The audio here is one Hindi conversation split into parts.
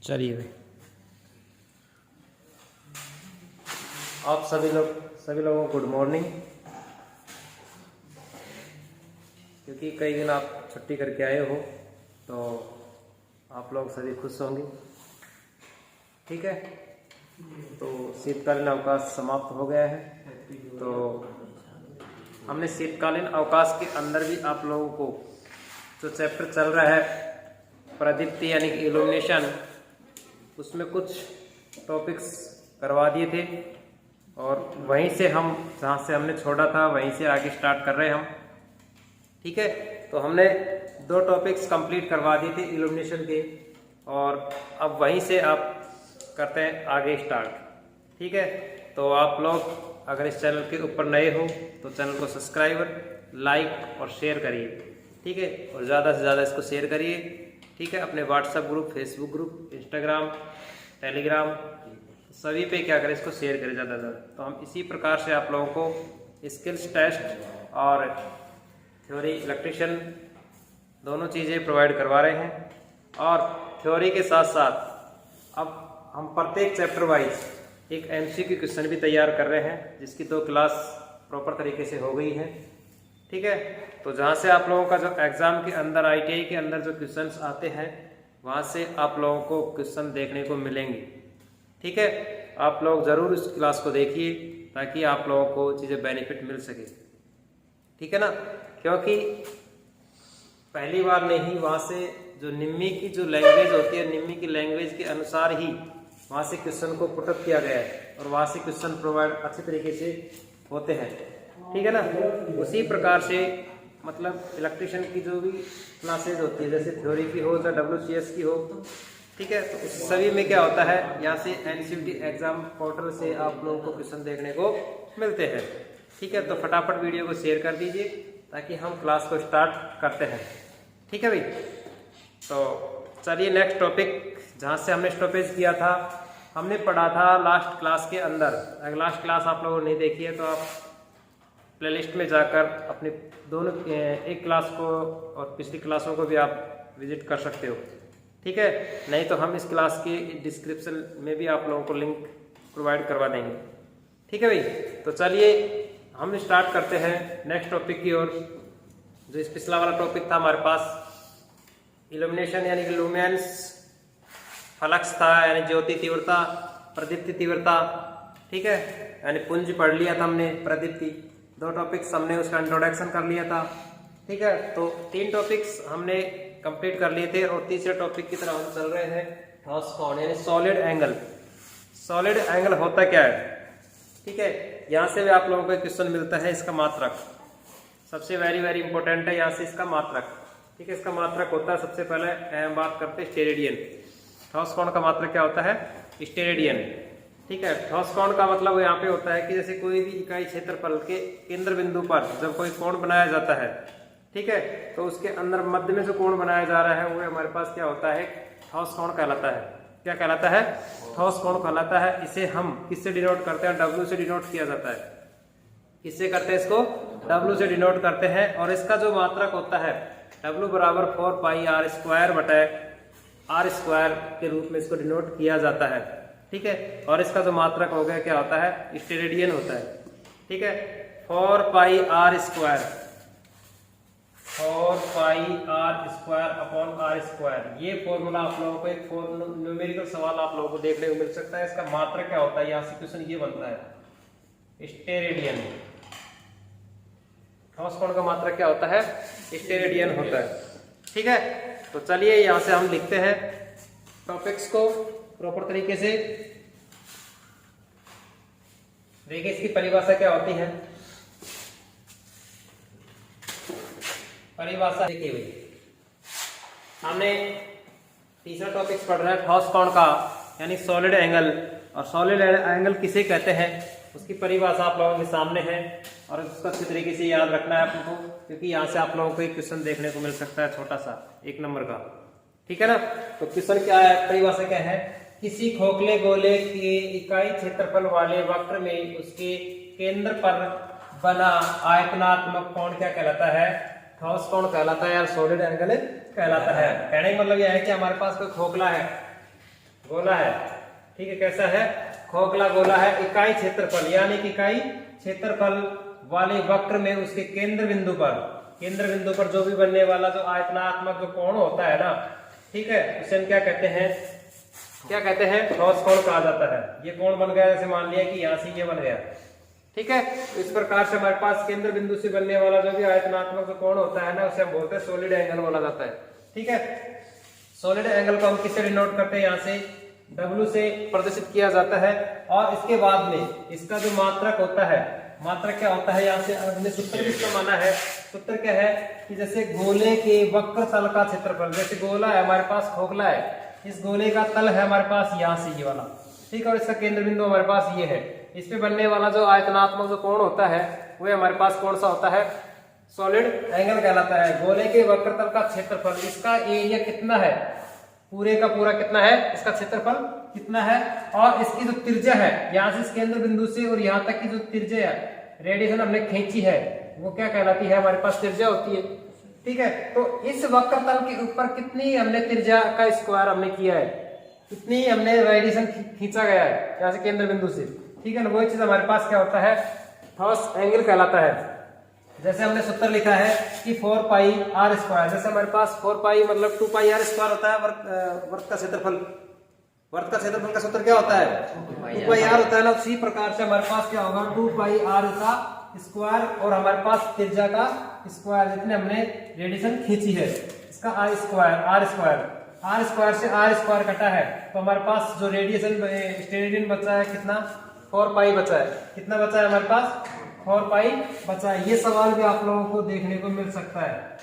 चलिए भाई, आप सभी लोगों को गुड मॉर्निंग। क्योंकि कई दिन आप छुट्टी करके आए हो तो आप लोग सभी खुश होंगे। ठीक है, तो शीतकालीन अवकाश समाप्त हो गया है। तो हमने शीतकालीन अवकाश के अंदर भी आप लोगों को जो चैप्टर चल रहा है प्रदीप्ति यानी कि इल्यूमिनेशन, उसमें कुछ टॉपिक्स करवा दिए थे और वहीं से हम जहाँ से हमने छोड़ा था वहीं से आगे स्टार्ट कर रहे हैं हम। ठीक है, तो हमने 2 टॉपिक्स कंप्लीट करवा दिए थे इल्यूमिनेशन के और अब वहीं से आप करते हैं आगे स्टार्ट। ठीक है, तो आप लोग अगर इस चैनल के ऊपर नए हो तो चैनल को सब्सक्राइब, लाइक और शेयर करिए। ठीक है, और ज़्यादा से ज़्यादा इसको शेयर करिए। ठीक है, अपने WhatsApp group, Facebook group, Instagram, Telegram सभी पे क्या करें, इसको शेयर करें ज़्यादा से ज़्यादा। तो हम इसी प्रकार से आप लोगों को स्किल्स टेस्ट और थ्योरी इलेक्ट्रिशियन दोनों चीज़ें प्रोवाइड करवा रहे हैं। और थ्योरी के साथ साथ अब हम प्रत्येक चैप्टर वाइज एक एमसीक्यू क्वेश्चन भी तैयार कर रहे हैं, जिसकी 2 क्लास प्रॉपर तरीके से हो गई है। ठीक है, तो जहाँ से आप लोगों का जो एग्ज़ाम के अंदर ITI के अंदर जो क्वेश्चंस आते हैं वहाँ से आप लोगों को क्वेश्चन देखने को मिलेंगे। ठीक है, आप लोग ज़रूर इस क्लास को देखिए ताकि आप लोगों को चीज़ें बेनिफिट मिल सके। ठीक है ना, क्योंकि पहली बार नहीं, वहाँ से जो निम्मी की जो लैंग्वेज होती है, निम्मी की लैंग्वेज के अनुसार ही वहाँ से क्वेश्चन को पुटअप किया गया है और वहाँ से क्वेश्चन प्रोवाइड अच्छे तरीके से होते हैं। ठीक है ना, उसी प्रकार से मतलब इलेक्ट्रिशियन की जो भी क्लासेज होती है, जैसे थ्योरी की हो या WCS की हो, ठीक है, तो उस सभी में क्या होता है, यहाँ से NCVT एग्जाम पोर्टल से आप लोगों को क्वेश्चन देखने को मिलते हैं। ठीक है, तो फटाफट वीडियो को शेयर कर दीजिए ताकि हम क्लास को स्टार्ट करते हैं। ठीक है भाई, तो चलिए नेक्स्ट टॉपिक जहाँ से हमने स्टॉपेज किया था, हमने पढ़ा था लास्ट क्लास के अंदर। अगर लास्ट क्लास आप लोगों ने नहीं देखी है तो आप प्लेलिस्ट में जाकर अपने दोनों एक क्लास को और पिछली क्लासों को भी आप विजिट कर सकते हो। ठीक है, नहीं तो हम इस क्लास के डिस्क्रिप्शन में भी आप लोगों को लिंक प्रोवाइड करवा देंगे। ठीक है भाई, तो चलिए हम स्टार्ट करते हैं नेक्स्ट टॉपिक की ओर। जो इस पिछला वाला टॉपिक था हमारे पास इल्यूमिनेशन यानी कि लुमेंस, फ्लक्स था यानी ज्योति तीव्रता, प्रदीप्ति तीव्रता। ठीक है, यानी पुंज पढ़ लिया था हमने, प्रदीप्ति 2 टॉपिक्स हमने उसका इंट्रोडक्शन कर लिया था। ठीक है, तो 3 टॉपिक्स हमने कंप्लीट कर लिए थे और तीसरे टॉपिक की तरफ हम चल रहे हैं ठोस कोण यानी सॉलिड एंगल। सॉलिड एंगल होता क्या है? ठीक है, यहाँ से भी आप लोगों को क्वेश्चन मिलता है, इसका मात्रक सबसे वेरी इंपॉर्टेंट है। यहाँ से इसका मात्रक, ठीक है, इसका मात्रक होता है, सबसे पहले हम बात करते हैं स्टेरेडियन। ठोस कोण का मात्रक क्या होता है? स्टेरेडियन। ठीक है, ठोस कोण का मतलब यहाँ पे होता है कि जैसे कोई भी इकाई क्षेत्रफल के केंद्र बिंदु पर जब कोई कोण बनाया जाता है, ठीक है, तो उसके अंदर मध्य में जो कोण बनाया जा रहा है वो हमारे पास क्या होता है? ठोस कोण कहलाता है। क्या कहलाता है? ठोस कोण कहलाता है। इसे हम किससे डिनोट करते हैं? W से डिनोट किया जाता है। किससे करते हैं इसको? W से डिनोट करते हैं। और इसका जो मात्रक होता है W बराबर 4 पाई R स्क्वायर बटे R स्क्वायर के रूप में इसको डिनोट किया जाता है। ठीक है, और इसका जो मात्रक हो गया क्या होता है? स्टेरेडियन होता है। ठीक है, 4 पाई R स्क्वायर, 4 पाई R square upon R square. ये फॉर्मूला आप लोगों को एक न्यूमेरिकल सवाल आप लोगों को देखने को मिल सकता है। इसका मात्रक क्या होता है? यहाँ से क्वेश्चन ये बनता है, स्टेरेडियन। ठोस कोण का मात्रक क्या होता है? स्टेरेडियन होता है। ठीक है, तो चलिए यहाँ से हम लिखते हैं टॉपिक्स को प्रॉपर तरीके से। देखिए इसकी परिभाषा क्या होती है। परिभाषा देखिए भाई, हमने तीसरा टॉपिक पढ़ रहा है ठोस कोण का यानी सॉलिड एंगल। और सॉलिड एंगल किसे कहते हैं उसकी परिभाषा आप लोगों के सामने है और उसको अच्छी तरीके से याद रखना है आपको, क्योंकि यहाँ से आप लोगों को एक क्वेश्चन देखने को मिल सकता है छोटा सा 1 नंबर का। ठीक है ना, तो क्वेश्चन क्या है, परिभाषा क्या है? किसी खोखले गोले के इकाई क्षेत्रफल वाले वक्र में उसके केंद्र पर बना आयतनात्मक कोण क्या कहलाता है? ठोस कोण कहलाता है या सॉलिड एंगल कहलाता है। कहने का मतलब यह है कि हमारे पास कोई खोखला है, गोला है, ठीक है, कैसा है, खोखला गोला है। इकाई क्षेत्रफल यानी कि इकाई क्षेत्रफल वाले वक्र में उसके केंद्र बिंदु पर जो भी बनने वाला जो आयतनात्मक जो कोण होता है ना, ठीक है, उसे हम क्या कहते हैं, ठोस कोण कहा जाता है। ये कोण बन गया, जैसे मान लिया कि यहाँ से ये बन गया, ठीक है। तो इस प्रकार से हमारे पास केंद्र बिंदु से बनने वाला जो भी आयतनात्मक जो कोण होता है ना, उसे हम बोलते हैं सॉलिड एंगल बोला जाता है, ठीक है। सॉलिड एंगल को हम किससे डिनोट करते हैं, यहाँ से W से प्रदर्शित किया जाता है। और इसके बाद में इसका जो मात्रक होता है, मात्रक क्या होता है, यहाँ से हमने सूत्र भी इसका माना है। सूत्र क्या है कि जैसे गोले के वक्र तल का क्षेत्रफल, जैसे गोला है हमारे पास, खोखला है, इस गोले का तल है हमारे पास यहाँ से ये वाला, ठीक है, और इसका केंद्र बिंदु हमारे पास ये है। इस पे बनने वाला जो आयतनात्मक जो कोण होता है वो हमारे पास कौन सा होता है, सॉलिड एंगल कहलाता है। गोले के वक्र तल का क्षेत्रफल, इसका एरिया कितना है, पूरे का पूरा कितना है, इसका क्षेत्रफल कितना है, और इसकी जो त्रिज्या है यहाँ से इस केंद्र बिंदु से और यहाँ तक की जो त्रिज्या है, रेडिएशन हमने खींची है, वो क्या कहलाती है, हमारे पास त्रिज्या होती है, ठीक है। तो इस वक्र तल के ऊपर कितनी हमने त्रिज्या का स्क्वायर हमने किया है, कितनी हमने रेडिएशन खींचा गया है यहाँ से केंद्र बिंदु से, ठीक है ना, वही चीज हमारे पास क्या होता है, ठोस एंगल कहलाता है। जैसे हमने सूत्र लिखा है कि 4 पाई आर स्क्वायर, जैसे हमारे पास 4 पाई मतलब 2 पाई आर स्क्वायर होता है वर्ग का क्षेत्रफल। वर्ग का क्षेत्रफल का सूत्र क्या होता है, 2 पाई आर होता है ना। उसी प्रकार से हमारे पास क्या होगा, 2 पाई आर का स्क्वायर और हमारे पास त्रिज्या का स्क्वायर, जितने हमने रेडिएशन खींची है, इसका आर स्क्वायर से आर स्क्वायर कटा है, तो हमारे पास जो रेडिएशन स्टेरेडियन बचा है कितना, 4 पाई बचा है। कितना बचा है हमारे पास, 4 पाई बचा है। ये सवाल भी आप लोगों को देखने को मिल सकता है,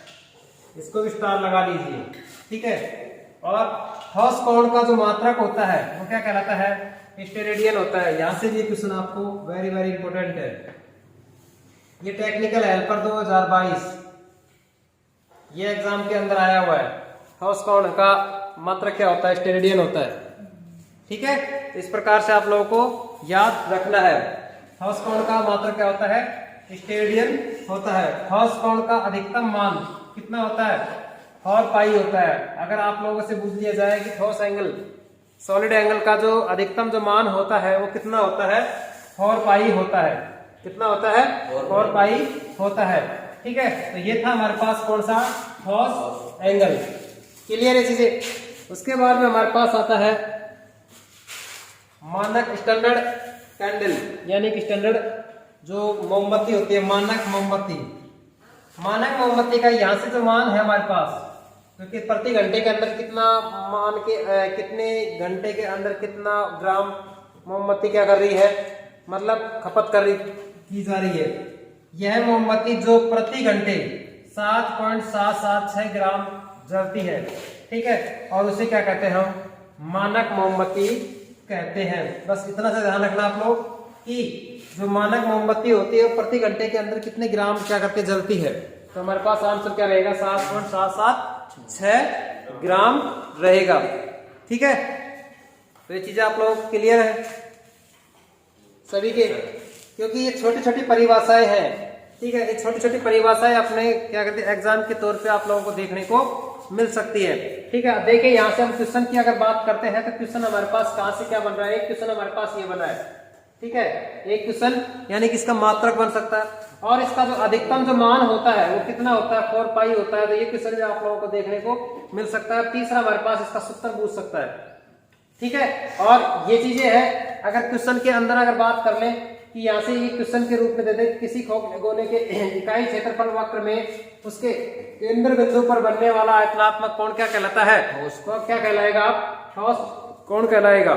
इसको भी स्टार लगा लीजिए, ठीक है। और ठोस कोण का जो मात्रक होता है वो क्या कहलाता है, स्टेरेडियन होता है। यहां से ये क्वेश्चन आपको वेरी वेरी इंपॉर्टेंट है, ये टेक्निकल हेल्पर 2022 ये एग्जाम के अंदर आया हुआ है। ठोस कोण का मात्रक क्या होता है, स्टेरेडियन होता है, ठीक है। इस प्रकार से आप लोगों को याद रखना है, ठोस कोण का मात्रक क्या होता है, स्टेरेडियन होता है। ठोस कोण का अधिकतम मान कितना होता है, 4 पाई होता है। अगर आप लोगों से पूछ लिया जाए कि ठोस एंगल, सॉलिड एंगल का जो अधिकतम जो मान होता है वो कितना होता है, 4 पाई होता है। कितना होता है, 4 पाई होता है, ठीक है। तो ये था हमारे पास कौन सा, ठोस एंगल। क्लियर है चीजें। उसके बाद में हमारे पास आता है मानक स्टैंडर्ड कैंडल, यानी कि स्टैंडर्ड जो मोमबत्ती होती है, मानक मोमबत्ती। मानक मोमबत्ती का यहाँ से जो मान है हमारे पास, क्योंकि प्रति घंटे के अंदर कितना मान के कितने घंटे के अंदर कितना ग्राम मोमबत्ती क्या कर रही है, मतलब खपत की जा रही है। यह मोमबत्ती जो प्रति घंटे 7.776 ग्राम जलती है, ठीक है, और उसे क्या कहते हैं हम, मानक मोमबत्ती कहते हैं। बस इतना सा ध्यान रखना आप लोग कि जो मानक मोमबत्ती होती है प्रति घंटे के अंदर कितने ग्राम क्या करके जलती है। तो हमारे पास आंसर क्या रहेगा, 7.776 ग्राम रहेगा, ठीक है। तो ये चीजें आप लोग क्लियर है सभी के, क्योंकि ये छोटी छोटी परिभाषाएं हैं, ठीक है। ये छोटी छोटी परिभाषाएं अपने क्या कहते हैं एग्जाम के तौर पे आप लोगों को देखने को मिल सकती है, ठीक है। देखिए यहाँ से हम क्वेश्चन की अगर बात करते हैं तो क्वेश्चन हमारे पास कहाँ से क्या बन रहा है, एक क्वेश्चन हमारे पास ये बना है, ठीक है। एक क्वेश्चन यानी कि इसका मात्रक बन सकता है, और इसका जो अधिकतम जो मान होता है वो कितना होता है, 4 पाई होता है। तो ये क्वेश्चन भी आप लोगों को देखने को मिल सकता है। तीसरा हमारे पास इसका सूत्र पूछ सकता है, ठीक है। और ये चीजें है, अगर क्वेश्चन के अंदर अगर बात कर ले कि यहाँ से ये क्वेश्चन के रूप में दे दे, किसी गोले के इकाई क्षेत्रफल वक्र में उसके केंद्र बिंदु पर बनने वाला आयतनात्मक कोण क्या कहलाता है, उसको क्या कहलाएगा, आप ठोस कोण कहलाएगा,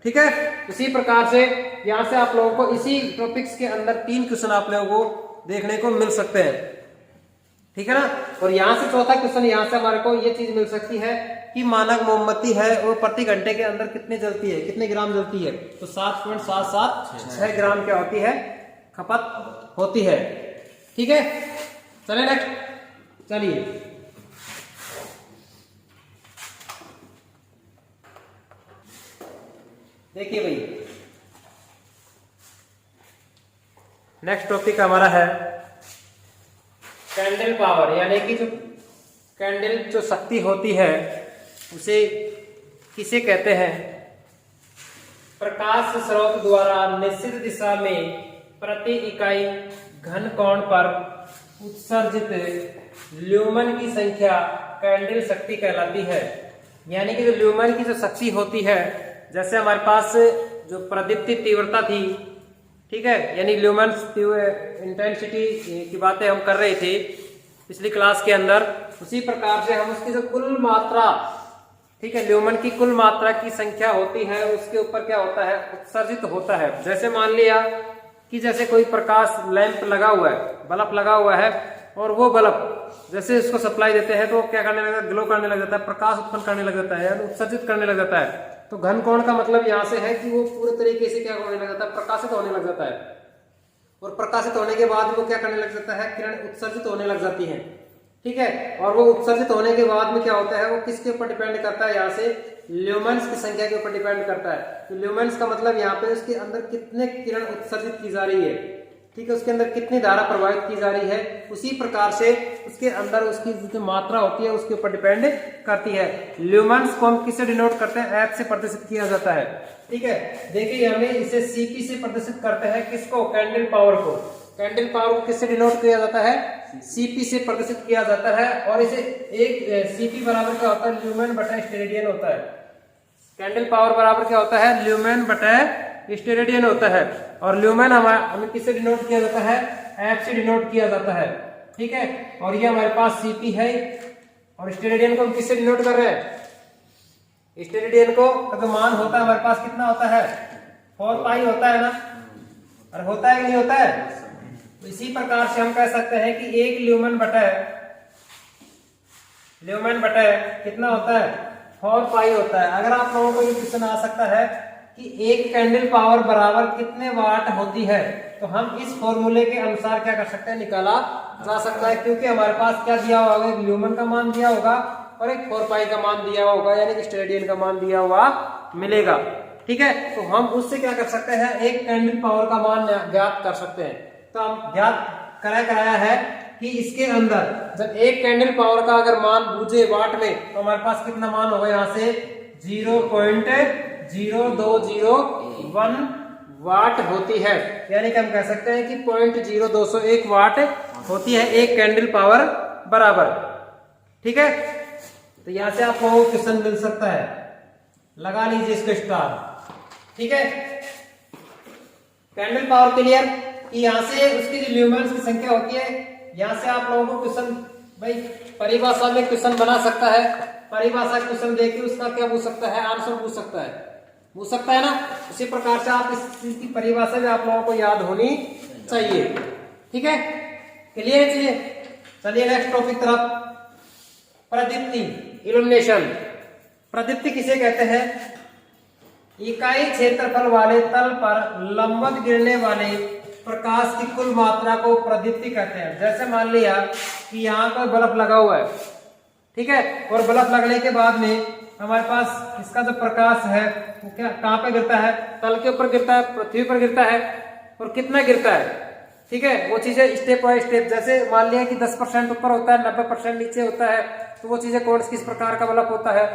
ठीक है। इसी प्रकार से यहाँ से आप लोगों को इसी टॉपिक्स के अंदर 3 क्वेश्चन आप लोगों को देखने को मिल सकते हैं, ठीक है ना। और यहाँ से चौथा क्वेश्चन, यहाँ से हमारे को ये चीज मिल सकती है कि मानक मोमबत्ती है वो प्रति घंटे के अंदर कितने जलती है, कितने ग्राम जलती है। तो 7.776 ग्राम क्या होती है, खपत होती है, ठीक है। चलिए नेक्स्ट, चलिए देखिए भाई, नेक्स्ट टॉपिक हमारा है कैंडल पावर, यानी कि जो कैंडल जो शक्ति होती है उसे किसे कहते हैं, प्रकाश स्रोत द्वारा निश्चित दिशा में प्रति इकाई घन कोण पर उत्सर्जित ल्यूमन की संख्या कैंडल शक्ति कहलाती है। यानी कि जो ल्यूमन की जो शक्ति होती है, जैसे हमारे पास जो प्रदीप्ति तीव्रता थी, ठीक है, यानी ल्यूमन इंटेंसिटी की बातें हम कर रहे थे पिछली क्लास के अंदर, उसी प्रकार से हम उसकी जो कुल मात्रा, ठीक है, ल्यूमन की कुल मात्रा की संख्या होती है, उसके ऊपर क्या होता है, उत्सर्जित होता है। जैसे मान लिया कि जैसे कोई प्रकाश लैंप लगा हुआ है, बल्ब लगा हुआ है, और वो बल्ब जैसे इसको सप्लाई देते हैं तो क्या करने लगता है, ग्लो करने लग जाता है, प्रकाश उत्पन्न करने लग जाता है, यानी उत्सर्जित करने लग जाता है। तो घन कोण का मतलब यहाँ से है कि वो पूरे तरीके से क्या होने लग जाता है, प्रकाशित होने लग जाता है, और प्रकाशित होने के बाद वो क्या करने लग जाता है, किरण उत्सर्जित होने लग जाती है, ठीक है। और वो उत्सर्जित होने के बाद में क्या होता है, वो किसके ऊपर डिपेंड करता है, यहाँ से ल्यूमेंस की संख्या के ऊपर डिपेंड करता है। तो ल्यूमेंस का मतलब यहाँ पे उसके अंदर कितने किरण उत्सर्जित की जा रही है, ठीक है, उसके अंदर कितनी धारा प्रवाहित की जा रही है, उसी प्रकार से उसके अंदर उसकी जो मात्रा होती है उसके ऊपर डिपेंड करती है। ल्यूमेंस को हम किससे डिनोट करते हैं, एच से प्रदर्शित किया जाता है, ठीक है। देखिए हमें इसे सीपी से प्रदर्शित करते हैं, किसको, कैंडल पावर को। कैंडल पावर को किससे डिनोट किया जाता है, सीपी से प्रदर्शित किया जाता है। और इसे एक सीपी बराबर क्या होता है, ल्यूमेन बटा स्टेरेडियन होता है। कैंडल पावर बराबर क्या होता है, ल्यूमेन बटा स्टेरेडियन होता है। और ल्यूमेन हमें किससे डिनोट किया जाता है, एफ से डिनोट किया जाता है, ठीक है। और ये हमारे पास सीपी है, और स्टेरेडियन को हम किससे डिनोट कर रहे हैं, स्टेरेडियन को का जो मान होता है हमारे पास कितना होता है, 4 पाई होता है ना, और होता है कि नहीं होता है। तो इसी प्रकार से हम कह सकते हैं कि एक ल्यूमेन बटा कितना होता है, 4 पाई होता है। अगर आप लोगों को ये क्वेश्चन आ सकता है कि एक कैंडल पावर बराबर कितने वाट होती है, तो हम इस फॉर्मूले के अनुसार क्या कर सकते हैं, निकाला जा सकता है, क्योंकि हमारे पास क्या दिया होगा, एक ल्यूमेन का मान दिया होगा और एक 4 पाई का मान दिया होगा, यानी कि स्टेरेडियन का मान दिया हुआ मिलेगा, ठीक है। तो हम उससे क्या कर सकते हैं, एक कैंडल पावर का मान ज्ञात कर सकते हैं। तो हम ज्ञात कराया है कि इसके अंदर जब एक कैंडल पावर का अगर मान बूझे वाट में, तो हमारे पास कितना मान होगा, यहाँ से 0.0201 वाट होती है, यानी कि हम कह सकते हैं कि 0.0201 वाट होती है एक कैंडल पावर बराबर, ठीक है। तो यहां से आप लोगों को क्वेश्चन मिल सकता है, लगा लीजिए इसको स्टार, ठीक है। कैंडल पावर क्लियर, कि यहां से उसकी जो ल्यूमेंस की संख्या होती है, यहां से आप लोगों को क्वेश्चन भाई परिभाषा में क्वेश्चन बना सकता है, परिभाषा क्वेश्चन देके उसका क्या पूछ सकता है, आंसर पूछ सकता है ना। उसी प्रकार से आप इस चीज की परिभाषा भी आप लोगों को याद होनी चाहिए, ठीक है, क्लियर है चीजें। चलिए नेक्स्ट टॉपिक तरफ, प्रदीप्ति, इल्यूमिनेशन। प्रदीप्ति किसे कहते हैं, इकाई क्षेत्रफल वाले तल पर लंबवत गिरने वाले प्रकाश की कुल मात्रा को प्रदीप्ति कहते हैं। जैसे मान लिया कि यहाँ कोई बल्ब लगा हुआ है, ठीक है, और बल्ब लगने के बाद में हमारे पास इसका जो प्रकाश है वो क्या कहाँ पे गिरता है, तल के ऊपर गिरता है, पृथ्वी पर गिरता है, और कितना गिरता है, ठीक है। वो चीजें स्टेप बाय स्टेप, जैसे मान लिया कि 10% ऊपर होता है, 90% नीचे होता है, तो वो चीजें कौन किस प्रकार का बल्ब होता है,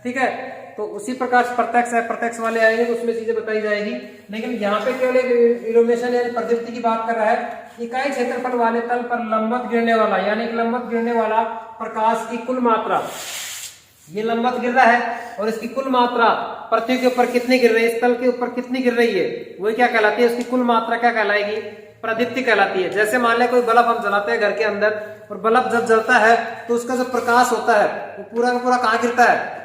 ठीक है। तो उसी प्रकार प्रत्यक्ष है, प्रत्यक्ष वाले आएंगे तो उसमें चीजें बताई जाएगी। लेकिन यहाँ पे केवल इल्यूमिनेशन यानी प्रदीप्ति की बात कर रहा है, इकाई क्षेत्रफल वाले तल पर लंबवत गिरने वाला, यानी कि लंबवत गिरने वाला प्रकाश की कुल मात्रा, ये लंबवत गिर रहा है और इसकी कुल मात्रा पृथ्वी के ऊपर कितनी गिर रही है, इस तल के ऊपर कितनी गिर रही है, वही क्या कहलाती है, उसकी कुल मात्रा क्या कहलाएगी, प्रदीप्ति कहलाती है। जैसे मान लें कोई बल्ब हम जलाते हैं घर के अंदर, और बल्ब जब जलता है तो उसका जो प्रकाश होता है वो पूरा का पूरा कहाँ गिरता है,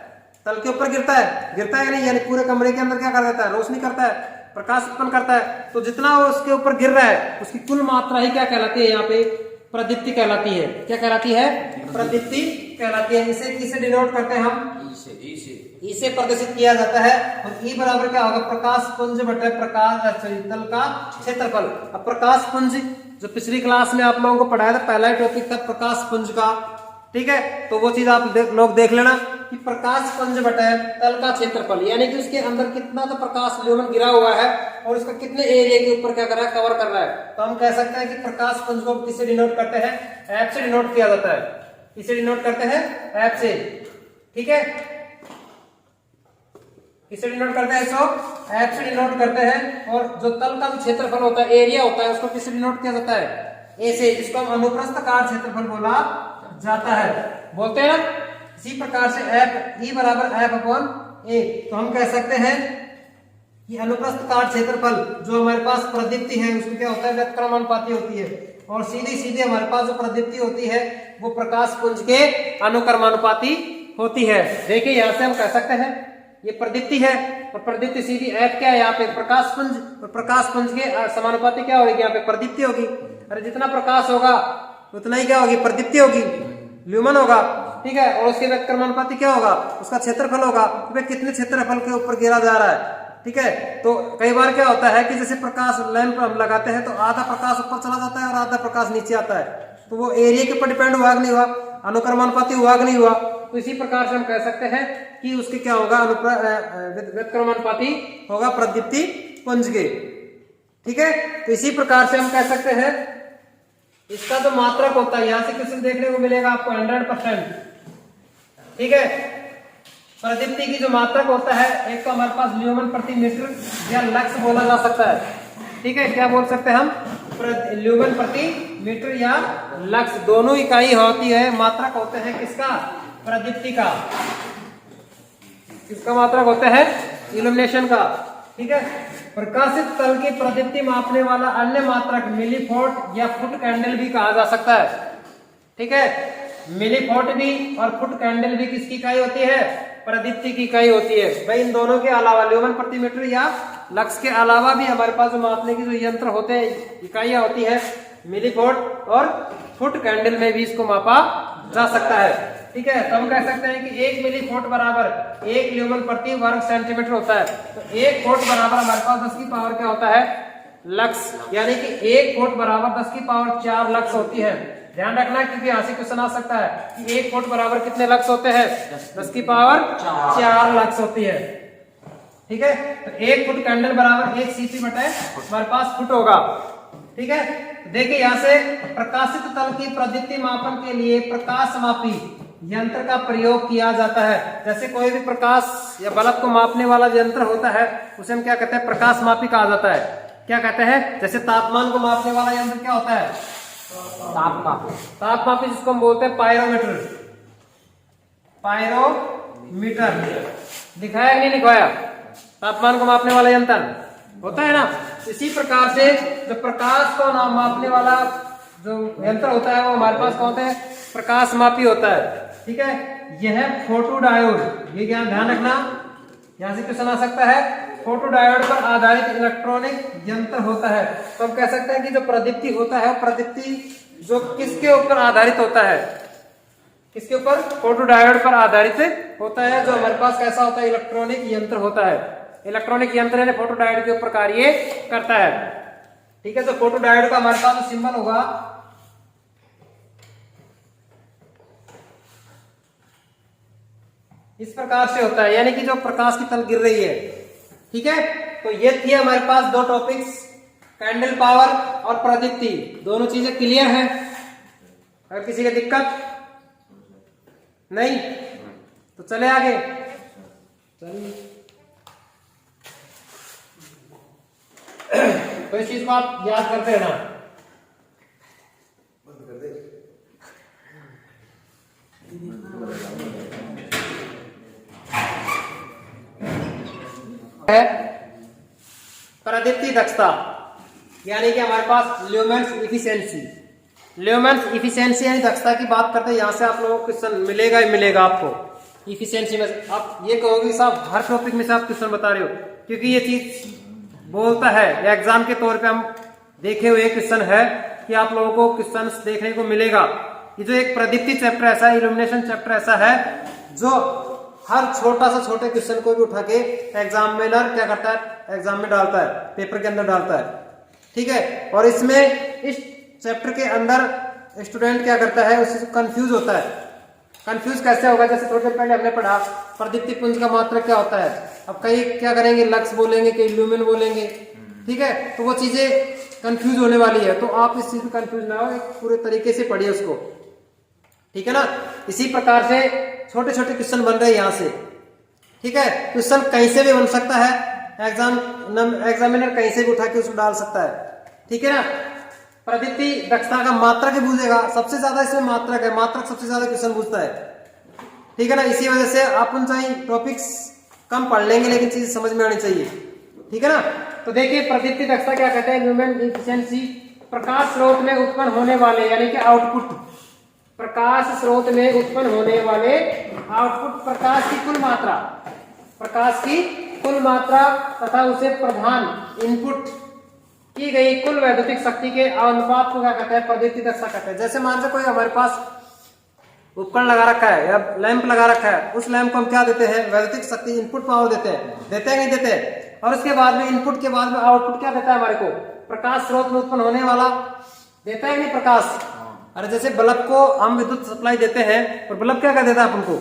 तल के ऊपर गिरता है कि नहीं, यानी पूरे कमरे के अंदर क्या कर देता है, रोशनी करता है, प्रकाश उत्पन्न करता है। तो जितना वो उसके ऊपर गिर रहा है उसकी कुल मात्रा ही क्या कहलाती है, यहाँ पे प्रदीप्ति कहलाती है। क्या कहलाती है, प्रदीप्ति कहलाती है। इसे किसे डिनोट करते हैं हम, ई से प्रदर्शित किया जाता है। और ई बराबर क्या होगा, प्रकाश पुंज बटे प्रकाश तल का क्षेत्रफल। अब प्रकाश पुंज जो पिछली क्लास में आप लोगों को पढ़ाया था, पहला टॉपिक था प्रकाश पुंज का, ठीक है। तो वो चीज आप लोग देख लेना कि प्रकाश पुंज बटे तल का क्षेत्रफल, यानी कि उसके अंदर कितना तो प्रकाश ल्यूमेन गिरा हुआ है और उसका कितने एरिया के ऊपर क्या कर रहा है, कवर कर रहा है। तो हम कह सकते हैं कि प्रकाश पुंज को किससे डिनोट करते हैं, एफ से डिनोट किया जाता है। किससे डिनोट करते हैं, एफ से, ठीक है। किससे डिनोट करते हैं इसको, F से डिनोट करते हैं, और जो तल का जो क्षेत्रफल होता है, एरिया होता है, उसको किससे डिनोट किया जाता है? A से, जिसको हम अनुप्रस्थ काट क्षेत्रफल बोला जाता है, बोलते हैं ना। इसी प्रकार से F E बराबर F अपॉन A, तो हम कह सकते हैं कि अनुप्रस्थ काट क्षेत्रफल जो हमारे पास प्रदीप्ति है उसको क्या होता है? व्युत्क्रमानुपाती होती है, और सीधी सीधी हमारे पास जो प्रदीप्ति होती है वो प्रकाश पुंज के अनुक्रमानुपाती होती है। देखिए यहाँ से हम कह सकते हैं ये प्रदीप्ति है, और प्रदीप्ति सीधी F क्या है यहाँ पे? प्रकाश पुंज, और प्रकाश पुंज के समानुपाती क्या होगी? यहाँ पे प्रदीप्ति होगी। अरे जितना प्रकाश होगा उतना ही क्या होगी? प्रदीप्ति होगी, ल्यूमन होगा, ठीक है। और उसके व्युत्क्रमानुपाती क्या होगा? उसका क्षेत्रफल होगा, तो कितने क्षेत्रफल के ऊपर गिरा जा रहा है, ठीक है। तो कई बार क्या होता है कि जैसे प्रकाश लैंप हम लगाते हैं तो आधा प्रकाश ऊपर चला जाता है और आधा प्रकाश नीचे आता है, तो वो एरिया के ऊपर डिपेंड हुआ कि नहीं हुआ? अनुक्रमानुपाती हुआ कि नहीं हुआ? तो इसी प्रकार से हम कह सकते हैं कि उसके क्या होगा? व्युत्क्रमानुपाती होगा प्रदीप्ति पुंज के, ठीक है। तो इसी प्रकार से हम कह सकते हैं इसका जो मात्रक होता है, यहां से क्वेश्चन देखने को मिलेगा आपको 100%, ठीक है। प्रदीप्ति की जो मात्रक होता है, एक तो हमारे पास ल्यूमन प्रति मीटर या लक्स बोला जा सकता है, ठीक है। क्या बोल सकते हैं हम? ल्यूमन प्रति मीटर या लक्स, दोनों इकाई होती है, मात्रक होते हैं किसका? प्रदीप्ति का। किसका मात्रक होता है? इल्यूमिनेशन का, ठीक है। प्रकाशित तल की प्रदीप्ति मापने वाला अन्य मात्रक मिलीफोट या फुट कैंडल भी कहा जा सकता है, ठीक है। मिलीफोट भी और फुट कैंडल भी किसकी इकाई होती है? प्रदीप्ति की इकाई होती है। भाई इन दोनों के अलावा, ल्यूमन प्रति मीटर या लक्स के अलावा भी हमारे पास जो मापने की जो यंत्र होते हैं, इकाइयां होती है, मिलीफोट और फुट कैंडल में भी इसको मापा जा सकता है, ठीक है। तो हम कह सकते हैं कि 1 मिलीफोट बराबर 1 ल्यूमन प्रति वर्ग सेंटीमीटर होता है। तो 1 फोट बराबर हमारे पास 10 की पावर क्या होता है? लक्स, यानी कि 1 फोट बराबर 10 की पावर 4 लक्स होती है। ध्यान रखना क्योंकि यहाँ से क्वेश्चन आ सकता है कि 1 फोट बराबर कितने लक्स होते हैं? 10 की पावर 4 लक्स होती है, ठीक है। तो 1 फुट कैंडल बराबर 1 सीपी बटे हमारे पास फुट होगा, ठीक है। देखिए यहाँ से प्रकाशित तल की प्रदीप्ति मापन के लिए प्रकाशमापी यंत्र का प्रयोग किया जाता है। जैसे कोई भी प्रकाश या बल्ब को मापने वाला यंत्र होता है उसे हम क्या कहते हैं? प्रकाशमापी कहा जाता है। क्या कहते हैं? जैसे तापमान को मापने वाला यंत्र क्या होता है? तापमापी, जिसको हम बोलते हैं पायरोमीटर। पायरोमीटर दिखाया नहीं दिखाया? तापमान को मापने वाला यंत्र होता है ना। इसी प्रकार से जो प्रकाश को मापने वाला जो यंत्र होता है वो हमारे पास कौन है? प्रकाशमापी होता है, ठीक है। यह फोटो डायोड, ये क्या ध्यान रखना, यहां से क्वेश्चन आ सकता है। फोटो डायोड पर आधारित इलेक्ट्रॉनिक यंत्र होता है। तो हम कह सकते हैं कि जो प्रदीप्ति होता है, प्रदीप्ति जो किसके ऊपर आधारित होता है? किसके ऊपर? फोटो डायोड पर आधारित होता है, जो हमारे पास कैसा होता है? इलेक्ट्रॉनिक यंत्र होता है। इलेक्ट्रॉनिक यंत्र ने फोटो डायोड के ऊपर कार्य करता है, ठीक है। तो फोटो डायोड का हमारे पास सिंबल होगा इस प्रकार से होता है, यानी कि जो प्रकाश की तल गिर रही है, ठीक है। तो ये थी हमारे पास दो टॉपिक्स, कैंडल पावर और प्रदीप्ति। दोनों चीजें क्लियर है? अगर किसी की दिक्कत नहीं तो चले आगे। चलिए, तो इस चीज को आप याद करते रहना। है प्रदीप्ति दक्षता, यानी कि हमारे पास ल्यूमेंस इफिशिएंसी। ल्यूमेंस इफिशिएंसी यानी दक्षता की बात करते हैं। यहां से आप लोगों को क्वेश्चन मिलेगा ही मिलेगा आपको इफिशिएंसी में। आप ये कहोगे साहब हर टॉपिक में से आप क्वेश्चन बता रहे हो, क्योंकि ये चीज बोलता है या एग्जाम के तौर पे हम देखे हुए क्वेश्चन है कि आप लोगों को क्वेश्चन देखने को मिलेगा। ये जो एक प्रदीप्ति चैप्टर ऐसा है, इल्यूमिनेशन चैप्टर ऐसा है जो हर छोटा सा छोटे क्वेश्चन को भी उठा के एग्जामिनर क्या करता है? एग्जाम में डालता है, पेपर के अंदर डालता है, ठीक है। और इसमें इस चैप्टर के अंदर स्टूडेंट क्या करता है? उससे कंफ्यूज होता है। कंफ्यूज कैसे होगा? जैसे थोड़ी देर पहले हमने पढ़ा प्रदीप्ति पुंज का मात्रक क्या होता है। अब कई क्या करेंगे? लक्स बोलेंगे, कई ल्यूमेन बोलेंगे, ठीक है। तो वो चीजें कंफ्यूज होने वाली है, तो आप इस चीज में कंफ्यूज ना हो, एक पूरे तरीके से पढ़िए उसको, ठीक है ना। इसी प्रकार से छोटे छोटे क्वेश्चन बन रहे हैं यहाँ से, ठीक है। क्वेश्चन कहीं से भी बन सकता है, एग्जामिनर कहीं से भी उठा के उसको डाल सकता है, ठीक है ना। प्रदीप्ति दक्षता का मात्रक पूछेगा, सबसे ज्यादा इसमें मात्रक है, मात्रक सबसे ज्यादा क्वेश्चन पूछता है, ठीक है ना। इसी वजह से अपन चाहे टॉपिक्स कम पढ़ लेंगे लेकिन चीज समझ में आनी चाहिए, ठीक है ना। तो देखिए प्रदीप्ति दक्षता क्या कहते हैं, ह्यूमन एफिशिएंसी, प्रकाश स्रोत में उत्पन्न होने वाले यानी कि आउटपुट, प्रकाश स्रोत में उत्पन्न होने वाले आउटपुट, प्रकाश की कुल मात्रा, प्रकाश की कुल मात्रा तथा उसे प्रदान इनपुट की गई कुल वैद्युतिक शक्ति के अनुपात को क्या कहते हैं, प्रदीप्ति दक्षता कहते हैं। जैसे मान लो कोई हमारे पास उपकरण लगा रखा है या लैंप लगा रखा है, उस लैंप को हम क्या देते हैं, वैद्युतिक शक्ति इनपुट पावर देते हैं नहीं देते, और उसके बाद में इनपुट के बाद में आउटपुट क्या देता है हमारे को, प्रकाश स्रोत में उत्पन्न होने वाला देता है नहीं प्रकाश। अरे जैसे बल्ब को हम विद्युत सप्लाई देते हैं और बल्ब क्या कर देता है अपन को,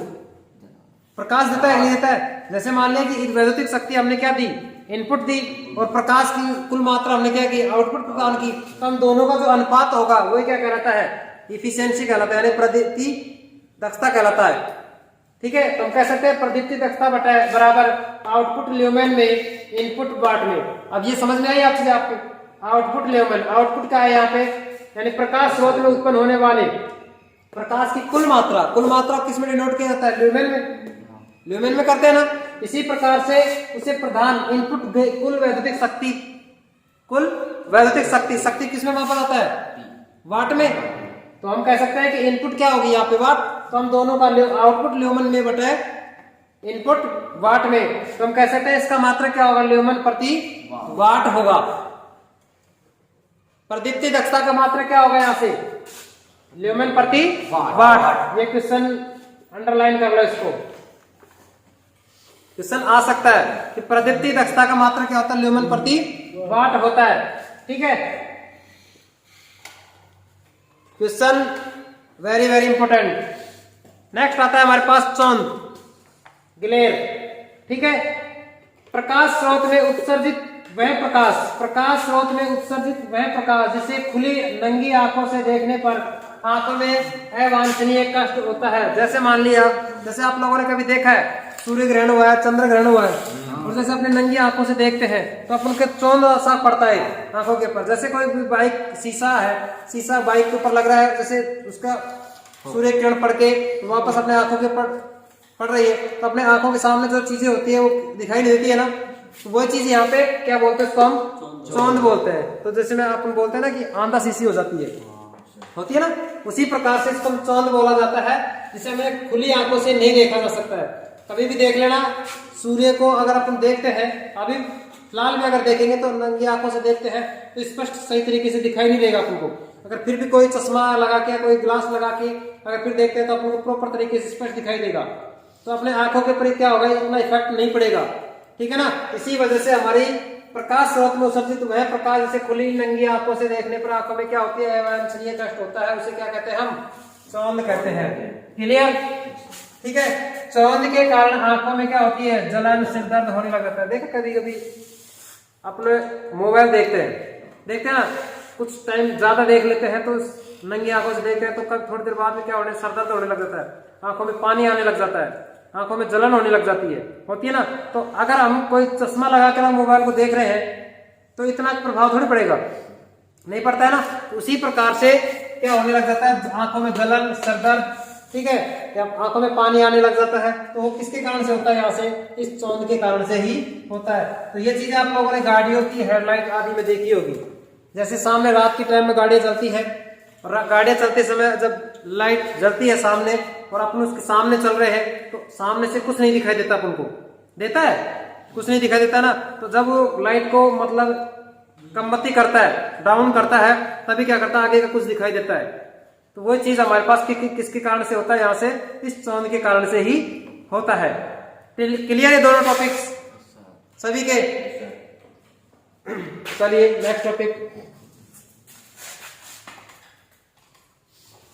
प्रकाश देता है नहीं देता है। जैसे मान लिया कि वैद्युतिक शक्ति हमने क्या दी, इनपुट दी, और प्रकाश की कुल मात्रा हमने क्या की, आउटपुट प्रदान की, तो हम दोनों का जो अनुपात होगा वही क्या कहलाता है, इफिशियंसी कहलाता है, यानी प्रदीप्ति दक्षता कहलाता है, ठीक है। तो हम कह सकते हैं प्रदीप्ति दक्षता बराबर आउटपुट ल्यूमेन में इनपुट वाट में। अब ये समझ में आई आप चीज आपको, आउटपुट ल्यूमेन, आउटपुट क्या है यहाँ पे, यानी प्रकाश स्रोत में उत्पन्न होने वाले प्रकाश की कुल मात्रा, कुल मात्रा किस में डिनोट किया जाता है, ल्यूमेन में, ल्यूमेन में करते हैं ना। इसी प्रकार से उसे प्रधान इनपुट कुल वैद्युतिक शक्ति, कुल वैद्युतिक शक्ति, शक्ति किस में मापा जाता है, वाट में। तो हम कह सकते हैं कि इनपुट क्या होगी यहाँ पे वाट, तो हम दोनों का आउटपुट ल्यूमेन में बटे इनपुट वाट में, तो हम कह सकते हैं इसका मात्रा क्या होगा, ल्यूमेन प्रति वाट होगा। प्रदीप्ति दक्षता का मात्रा क्या होगा यहाँ से, ल्यूमेन प्रति वाट। ये क्वेश्चन अंडरलाइन कर लो, इसको क्वेश्चन आ सकता है कि प्रदीप्ति दक्षता का मात्रा क्या होता है, ल्यूमेन प्रति वाट होता है, ठीक है। Question very very important. Next आता है हमारे पास चौंध, ग्लेयर, ठीक है। प्रकाश स्रोत में उत्सर्जित वह प्रकाश, प्रकाश स्रोत में उत्सर्जित वह प्रकाश जिसे खुली नंगी आंखों से देखने पर आंखों में अवांछनीय कष्ट होता है। जैसे मान लिया, जैसे आप लोगों ने कभी देखा है सूर्य ग्रहण हुआ है, चंद्र ग्रहण हुआ है, और जैसे अपने नंगी आंखों से देखते हैं तो अपन के चौंध सा पड़ता है आंखों के ऊपर। जैसे कोई भी बाइक शीशा है, शीशा बाइक के ऊपर लग रहा है, जैसे उसका सूर्य किरण पड़ के वापस अपने आंखों के ऊपर पड़ रही है, तो अपने आंखों के सामने जो चीजें होती है वो दिखाई नहीं देती है ना, तो वही चीज यहाँ पे क्या बोलते हैं, इसको हम चौंध बोलते हैं। तो जैसे में अपन बोलते हैं ना कि आंधा शीशी हो जाती है, होती है ना, उसी प्रकार से इसको हम चौंध बोला जाता है, जिसे हमें खुली आंखों से नहीं देखा जा सकता है। कभी भी देख लेना, सूर्य को अगर अपन देखते हैं, अभी फिलहाल में अगर देखेंगे तो नंगी आंखों से देखते हैं तो स्पष्ट सही तरीके से दिखाई नहीं देगा अपन को। अगर फिर भी कोई चश्मा लगा के, कोई ग्लास लगा के अगर फिर देखते हैं तो अपन को प्रॉपर तरीके से स्पष्ट दिखाई देगा। तो अपने आंखों के ऊपर क्या होगा, इतना इफेक्ट नहीं पड़ेगा, ठीक है ना। इसी वजह से हमारी प्रकाश स्रोत में उत्सर्जित वह प्रकाश जैसे खुली नंगी आंखों से देखने पर आंखों में क्या होती है, अवांछनीय कष्ट होता है, उसे क्या कहते हैं, हम चौंध कहते हैं। क्लियर, ठीक है। चौंध के कारण आंखों में क्या होती है, जलन, सिर दर्द होने लग जाता है। देखो कभी कभी अपने मोबाइल देखते हैं ना, कुछ टाइम ज्यादा देख लेते हैं तो नंगी आंखों से देखते हैं तो कब थोड़ी देर बाद में क्या होने, सर दर्द होने लग जाता है, आंखों में पानी आने लग जाता है, आंखों में जलन होने लग जाती है, होती है ना। तो अगर हम कोई चश्मा लगाकर हम मोबाइल को देख रहे हैं तो इतना प्रभाव थोड़ी पड़ेगा, नहीं पड़ता है ना। उसी प्रकार से क्या होने लग जाता है, आंखों में जलन, सर दर्द, ठीक है, या आंखों में पानी आने लग जाता है, तो वो किसके कारण से होता है, यहाँ से इस चौंध के कारण से ही होता है। तो ये चीजें आप लोगों ने गाड़ियों की हेडलाइट आदि में देखी होगी। जैसे सामने रात के टाइम में गाड़ियां चलती है, और गाड़ियां चलते समय जब लाइट जलती है सामने और अपन उसके सामने चल रहे हैं तो सामने से कुछ नहीं दिखाई देता, अपन को देता है, कुछ नहीं दिखाई देता ना। तो जब वो लाइट को मतलब कमबत्ती करता है, डाउन करता है, तभी क्या करता है, आगे का कुछ दिखाई देता है। तो वही चीज हमारे पास किसके कारण से होता है, यहाँ से इस चौंध के कारण से ही होता है। क्लियर है दोनों टॉपिक्स सभी के। चलिए नेक्स्ट टॉपिक।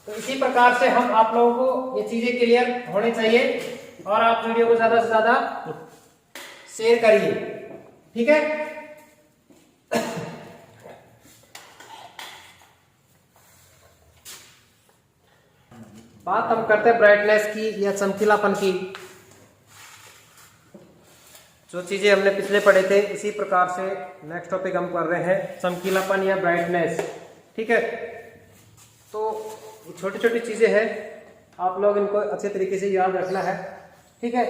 तो इसी प्रकार से हम आप लोगों को ये चीजें क्लियर होनी चाहिए, और आप वीडियो को ज्यादा से ज्यादा शेयर करिए, ठीक है। बात हम करते हैं ब्राइटनेस की या चमकीलापन की। जो चीजें हमने पिछले पढ़े थे इसी प्रकार से नेक्स्ट टॉपिक हम कर रहे हैं, चमकीलापन या ब्राइटनेस। ठीक है, तो छोटी छोटी चीजें हैं, आप लोग इनको अच्छे तरीके से याद रखना है। ठीक है,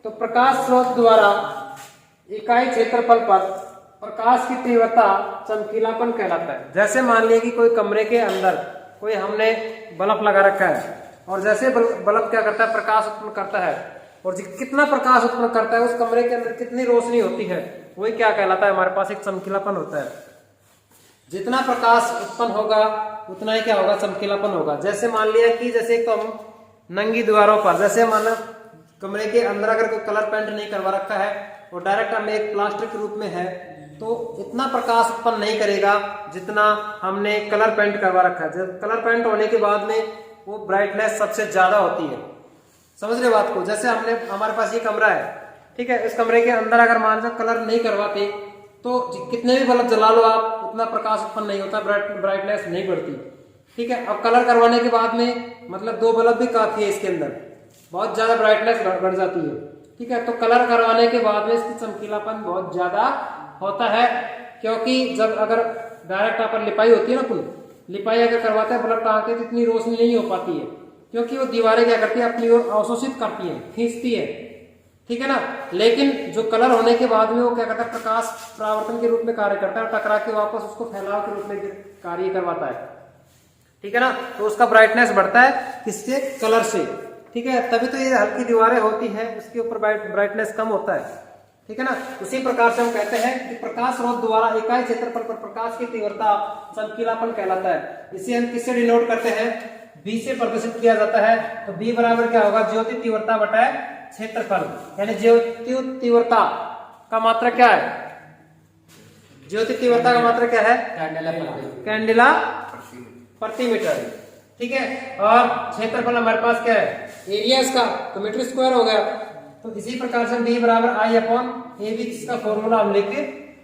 तो प्रकाश स्रोत द्वारा इकाई क्षेत्रफल पर प्रकाश की तीव्रता चमकीलापन कहलाता है। जैसे मान लिया कि कोई कमरे के अंदर कोई हमने बल्ब लगा रखा है और जैसे बल्ब क्या करता है, प्रकाश उत्पन्न करता है, और कितना प्रकाश उत्पन्न करता है, उस कमरे के अंदर कितनी रोशनी होती है, वही क्या कहलाता है, हमारे पास एक चमकीलापन होता है। जितना प्रकाश उत्पन्न होगा उतना ही क्या होगा, चमकीलापन होगा। जैसे मान लिया कि जैसे तो हम नंगी दीवारों पर, जैसे मान कमरे के अंदर अगर कोई कलर पेंट नहीं करवा रखा है और डायरेक्ट हमें एक प्लास्टर के रूप में है, तो इतना प्रकाश उत्पन्न नहीं करेगा जितना हमने कलर पेंट करवा रखा है। जब कलर पेंट होने के बाद में वो ब्राइटनेस सबसे ज्यादा होती है। समझ रहे बात को? जैसे हमारे पास ये कमरा है, ठीक है, इस कमरे के अंदर अगर मान लो कलर नहीं करवाते तो कितने भी बल्ब जला लो आप, उतना प्रकाश उत्पन्न नहीं होता, ब्राइटनेस नहीं बढ़ती। ठीक है, अब कलर करवाने के बाद में मतलब 2 बल्ब भी काफी है, इसके अंदर बहुत ज्यादा ब्राइटनेस बढ़ जाती है। ठीक है, तो कलर करवाने के बाद में इसकी चमकीलापन बहुत ज्यादा होता है, क्योंकि जब अगर डायरेक्ट यहाँ पर लिपाई होती है ना, कुल लिपाई अगर करवाते हैं बल्ब टांगते हैं तो इतनी रोशनी नहीं हो पाती है, क्योंकि वो दीवारें क्या करती है, अपनी ओर अवशोषित करती है, खींचती है। ठीक है ना, लेकिन जो कलर होने के बाद में वो क्या करता है, प्रकाश परावर्तन के रूप में कार्य करता है, टकरा के वापस उसको फैलाव के रूप में कार्य करवाता है। ठीक है ना, तो उसका ब्राइटनेस बढ़ता है किससे, कलर से। ठीक है, तभी तो ये हल्की दीवारें होती हैं, उसके ऊपर ब्राइटनेस कम होता है। ठीक है ना, उसी प्रकार से हम कहते हैं कि प्रकाश स्रोत द्वारा इकाई क्षेत्रफल पर प्रकाश की तीव्रता चमकीलापन कहलाता है। इसे हम किससे डिनोट करते हैं, बी से प्रदर्शित किया जाता है। तो बी बराबर क्या होगा, ज्योति तीव्रता बटा क्षेत्रफल, यानी ज्योति तीव्रता का मात्रा क्या है, ज्योति तीव्रता का मात्रा क्या है, कैंडेला प्रति मीटर। ठीक है, और क्षेत्रफल हमारे पास क्या है, एरिया इसका, तो मीटर स्क्वायर हो गया। तो इसी प्रकार से बी बराबर आई अपॉन ए बी, इसका फॉर्मूला हम लिख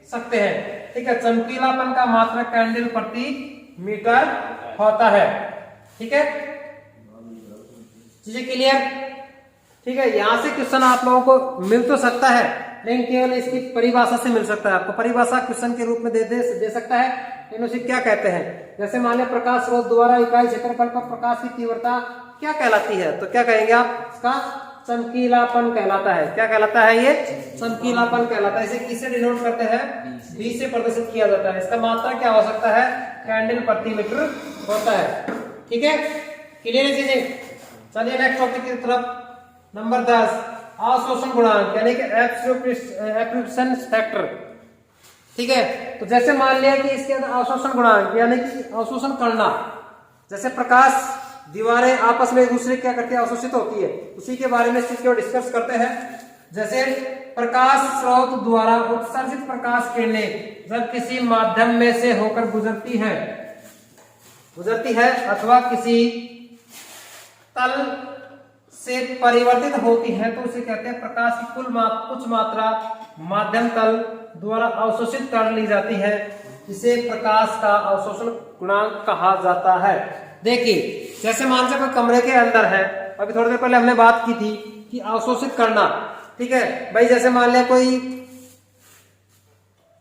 सकते हैं। ठीक है, चमकीलापन का मात्रक कैंडल प्रति मीटर होता है। ठीक है, चीजें क्लियर? ठीक है, यहां से क्वेश्चन आप लोगों को मिल तो सकता है, लेकिन केवल इसकी परिभाषा से मिल सकता है। आपको परिभाषा क्वेश्चन के रूप में दे सकता है, लेकिन उसे क्या कहते हैं। जैसे मान लिया प्रकाश स्रोत द्वारा इकाई क्षेत्रफल पर प्रकाश की तीव्रता क्या कहलाती है, तो क्या कहेंगे आप, इसका चमकीलापन कहलाता है। क्या कहलाता है, ये चमकीलापन कहलाता है। इसे किससे डिनोट करते हैं, बी से प्रदर्शित किया जाता है। इसका मात्रा क्या हो सकता है, कैंडल प्रति मीटर होता है। ठीक है, क्लियर है चीजें? चलिए नेक्स्ट टॉपिक की तरफ। नंबर 10, अवशोषण गुणांक यानी कि एब्सॉर्प्शन फैक्टर। ठीक है, तो जैसे मान लिया कि इसके अंदर अवशोषण गुणांक यानी कि अवशोषण करना, जैसे प्रकाश दीवारें आपस में एक दूसरे क्या करती है, अवशोषित होती है, उसी के बारे में इस चीज को डिस्कस करते हैं। जैसे प्रकाश स्रोत द्वारा उत्सर्जित प्रकाश किरणें जब किसी माध्यम में से होकर गुजरती है अथवा किसी तल से परिवर्तित होती है, तो उसे कहते हैं प्रकाश की कुछ मात्रा माध्यम तल द्वारा अवशोषित कर ली जाती है। इसे प्रकाश का अवशोषण गुणांक कहा जाता है। देखिए, जैसे मान लीजिए कोई कमरे के अंदर है, अभी थोड़ी देर पहले हमने बात की थी कि अवशोषित करना। ठीक है भाई, जैसे मान लिया कोई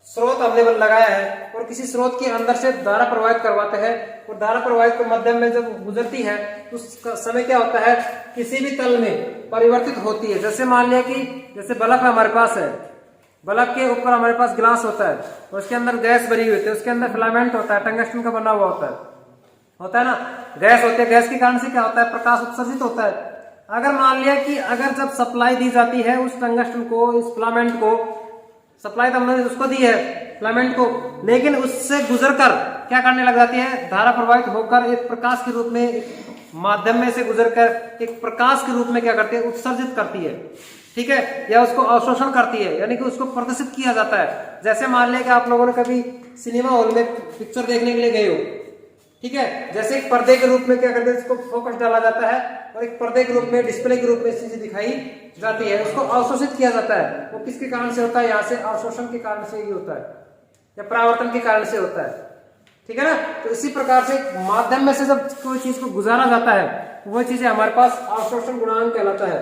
स्रोत हमने लगाया है और किसी स्रोत के अंदर से धारा प्रवाहित करवाते हैं, और धारा प्रवाहित के मध्यम में जब गुजरती है तो उस समय क्या होता है, किसी भी तल में परिवर्तित होती है। जैसे मान लिया कि जैसे बल्ब हमारे पास है, बल्ब के ऊपर हमारे पास गिलास होता है और उसके अंदर गैस भरी हुई होती है, उसके अंदर फिलामेंट होता है, टंगस्टन का बना हुआ होता है ना, गैस होती है। गैस के कारण से क्या होता है, प्रकाश उत्सर्जित होता है। अगर मान लिया कि अगर जब सप्लाई दी जाती है उस टंगस्टन को, इस फिलामेंट को, सप्लाई तो हमने उसको दी है फिलामेंट को, लेकिन उससे गुजरकर क्या करने लग जाती है, धारा प्रवाहित होकर एक प्रकाश के रूप में, एक माध्यम में से गुजरकर एक प्रकाश के रूप में क्या करती है, उत्सर्जित करती है। ठीक है, या उसको अवशोषण करती है, यानी कि उसको प्रदर्शित किया जाता है। जैसे मान लिया कि आप लोगों ने कभी सिनेमा हॉल में पिक्चर देखने के लिए गए हो, ठीक है, जैसे एक पर्दे के रूप में क्या करते हैं, इसको फोकस डाला जाता है और एक पर्दे के रूप में, डिस्प्ले के रूप में चीजें दिखाई जाती है, उसको अवशोषित किया जाता है। वो किसके कारण से होता है, यहाँ से अवशोषण के कारण से ही होता है, या परावर्तन के कारण से होता है। ठीक है ना, तो इसी प्रकार से माध्यम में से जब कोई चीज को गुजारा जाता है तो वह चीजें हमारे पास अवशोषण गुणांक कहलाता है।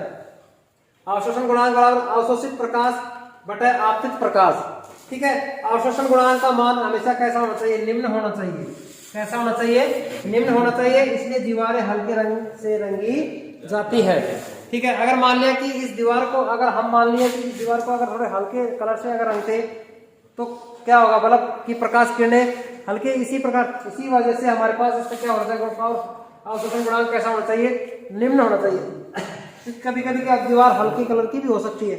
अवशोषण गुणांक बराबर अवशोषित प्रकाश बटा आपतित प्रकाश। ठीक है, अवशोषण गुणांक का मान हमेशा कैसा होना चाहिए, निम्न होना चाहिए। कैसा होना चाहिए, निम्न होना चाहिए, इसलिए दीवारें हल्के रंग से रंगी जाती है। ठीक है, अगर मान लिया कि इस दीवार को, अगर हम मान लिया कि इस दीवार को अगर थोड़े हल्के कलर से अगर रंगते तो क्या होगा, बल्ब की प्रकाश किरणें हल्के, इसी प्रकार इसी वजह से हमारे पास इसका क्या होना चाहिए, अवशोषण गुणांक कैसा होना चाहिए, निम्न होना चाहिए। कभी कभी क्या दीवार हल्के कलर की भी हो सकती है,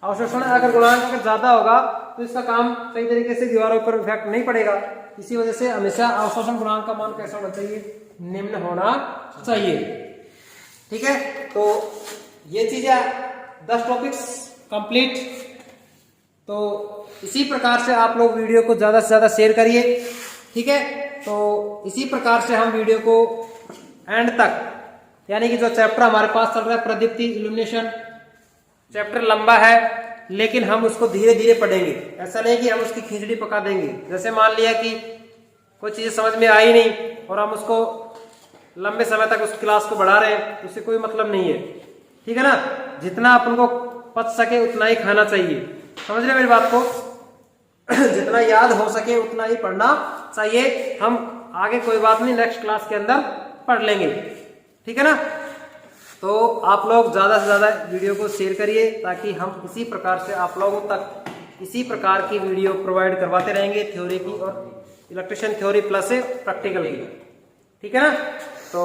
अवशोषण अगर गुणांक अगर ज्यादा होगा तो इसका काम सही तरीके से दीवारों पर इफेक्ट नहीं पड़ेगा। इसी वजह से हमेशा अवशोषण गुणांक का मान कैसा होना चाहिए, निम्न होना चाहिए। ठीक है, तो ये चीजें 10 टॉपिक्स कंप्लीट। तो इसी प्रकार से आप लोग वीडियो को ज्यादा से ज्यादा शेयर करिए। ठीक है, तो इसी प्रकार से हम वीडियो को एंड तक, यानी कि जो चैप्टर हमारे पास चल रहा है प्रदीप्ति इल्यूमिनेशन, चैप्टर लंबा है लेकिन हम उसको धीरे धीरे पढ़ेंगे। ऐसा नहीं कि हम उसकी खिचड़ी पका देंगे। जैसे मान लिया कि कोई चीज समझ में आई नहीं और हम उसको लंबे समय तक उस क्लास को बढ़ा रहे हैं, उससे कोई मतलब नहीं है। ठीक है ना, जितना अपन को पच सके उतना ही खाना चाहिए। समझ रहे मेरी बात को? जितना याद हो सके उतना ही पढ़ना चाहिए। हम आगे कोई बात नहीं, नेक्स्ट क्लास के अंदर पढ़ लेंगे। ठीक है ना, तो आप लोग ज्यादा से ज्यादा वीडियो को शेयर करिए ताकि हम इसी प्रकार से आप लोगों तक इसी प्रकार की वीडियो प्रोवाइड करवाते रहेंगे, थ्योरी की और इलेक्ट्रिशियन थ्योरी प्लस से प्रैक्टिकल की। ठीक है ना, तो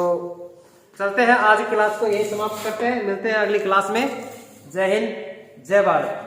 चलते हैं, आज की क्लास को यही समाप्त करते हैं। मिलते हैं अगली क्लास में। जय हिंद, जय भारत।